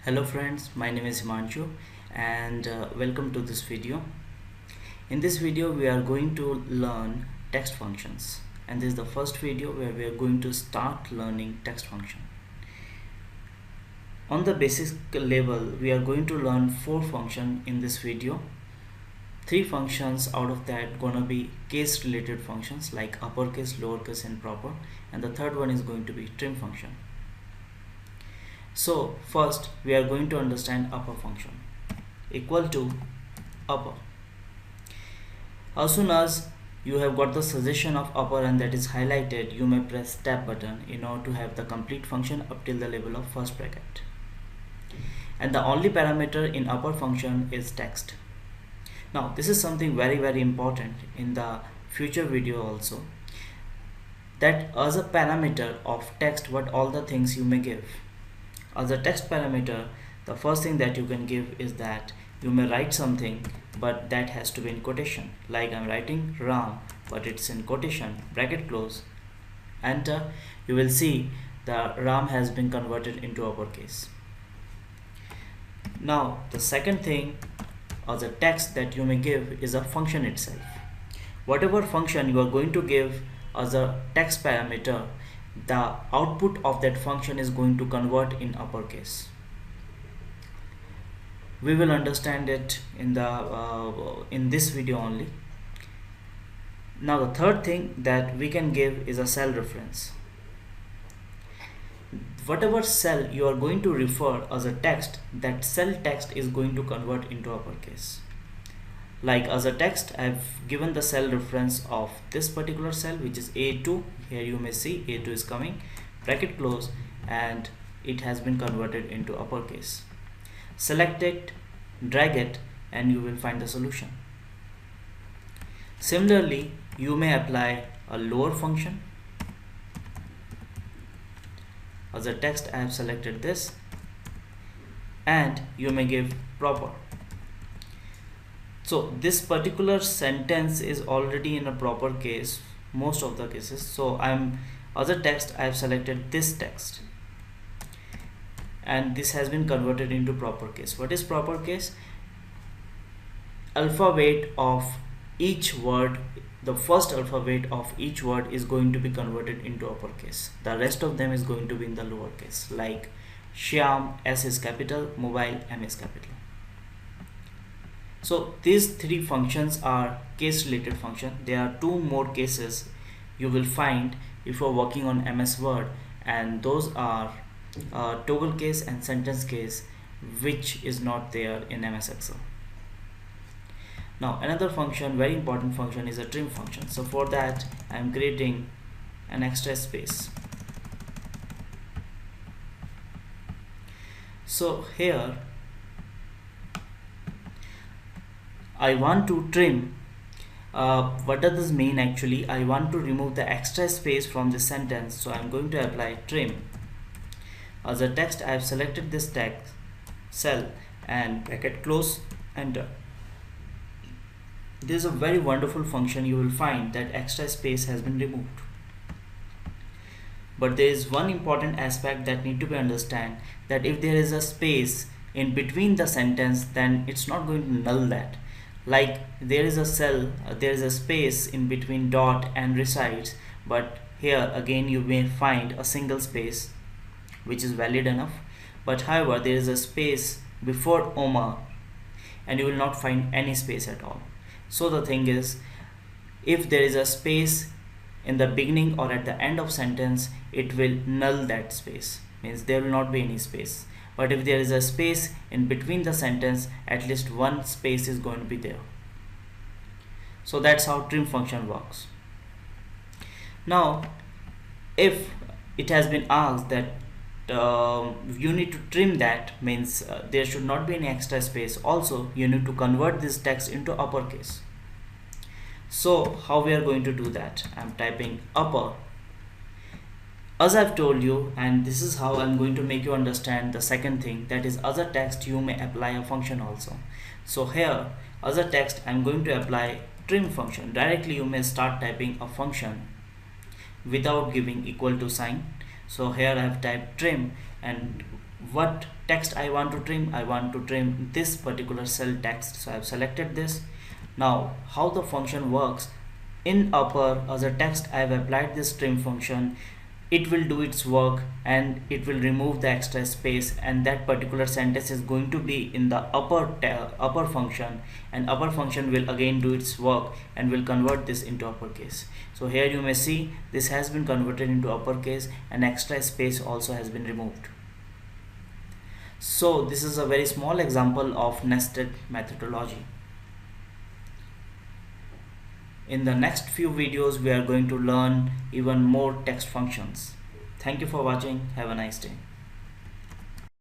Hello friends, my name is Himanshu and welcome to this video. In this video we are going to learn text functions, and this is the first video where we are going to start learning text function. On the basic level we are going to learn 4 functions in this video. 3 functions out of that gonna be case related functions like uppercase, lowercase and proper, and the third one is going to be trim function. So first we are going to understand upper function. Equal to upper. As soon as you have got the suggestion of upper and that is highlighted, you may press tab button in order to have the complete function up till the level of first bracket. And the only parameter in upper function is text. Now this is something very important in the future video also, that as a parameter of text what all the things you may give. As a text parameter, the first thing that you can give is that you may write something but that has to be in quotation, like I'm writing Ram but it's in quotation, bracket close, enter. You will see the Ram has been converted into uppercase. Now the second thing as a text that you may give is a function itself. Whatever function you are going to give as a text parameter, the output of that function is going to convert in uppercase. We will understand it in this video only. Now the third thing that we can give is a cell reference. Whatever cell you are going to refer as a text, that cell text is going to convert into uppercase. Like as a text, I have given the cell reference of this particular cell, which is A2. Here you may see A2 is coming, bracket close, and it has been converted into uppercase. Select it, drag it, and you will find the solution. Similarly, you may apply a lower function. As a text, I have selected this, and you may give proper. So this particular sentence is already in a proper case, most of the cases. So as a text, I have selected this text, and this has been converted into proper case. What is proper case? Alphabet of each word, the first alphabet of each word is going to be converted into uppercase. The rest of them is going to be in the lowercase, like Shyam, S is capital, mobile, M is capital. So these 3 functions are case related function. There are 2 more cases you will find if you are working on MS Word, and those are toggle case and sentence case, which is not there in MS Excel. Now another function, very important function, is a trim function. So for that I am creating an extra space. So here I want to trim. What does this mean actually? I want to remove the extra space from this sentence, so I'm going to apply trim. As a text, I have selected this text cell and bracket close, enter. This is a very wonderful function. You will find that extra space has been removed. But there is one important aspect that need to be understand, that if there is a space in between the sentence, then it's not going to null that. Like there is a cell, there is a space in between dot and resides, but here again you may find a single space which is valid enough, but however there is a space before Omar and you will not find any space at all. So the thing is, if there is a space in the beginning or at the end of sentence, it will null that space, means there will not be any space. But if there is a space in between the sentence, at least one space is going to be there. So that's how trim function works. Now if it has been asked that you need to trim, that means there should not be any extra space. Also you need to convert this text into uppercase. So how we are going to do that? I'm typing upper. As I've told you, and this is how I'm going to make you understand the second thing, that is as a text you may apply a function also. So here as a text I'm going to apply trim function. Directly you may start typing a function without giving equal to sign. So here I have typed trim, and what text I want to trim. I want to trim this particular cell text, so I've selected this. Now how the function works: in upper as a text I've applied this trim function. It will do its work and it will remove the extra space, and that particular sentence is going to be in the upper function, and upper function will again do its work and will convert this into uppercase. So here you may see this has been converted into uppercase and extra space also has been removed. So this is a very small example of nested methodology. In the next few videos we are going to learn even more text functions. Thank you for watching. Have a nice day.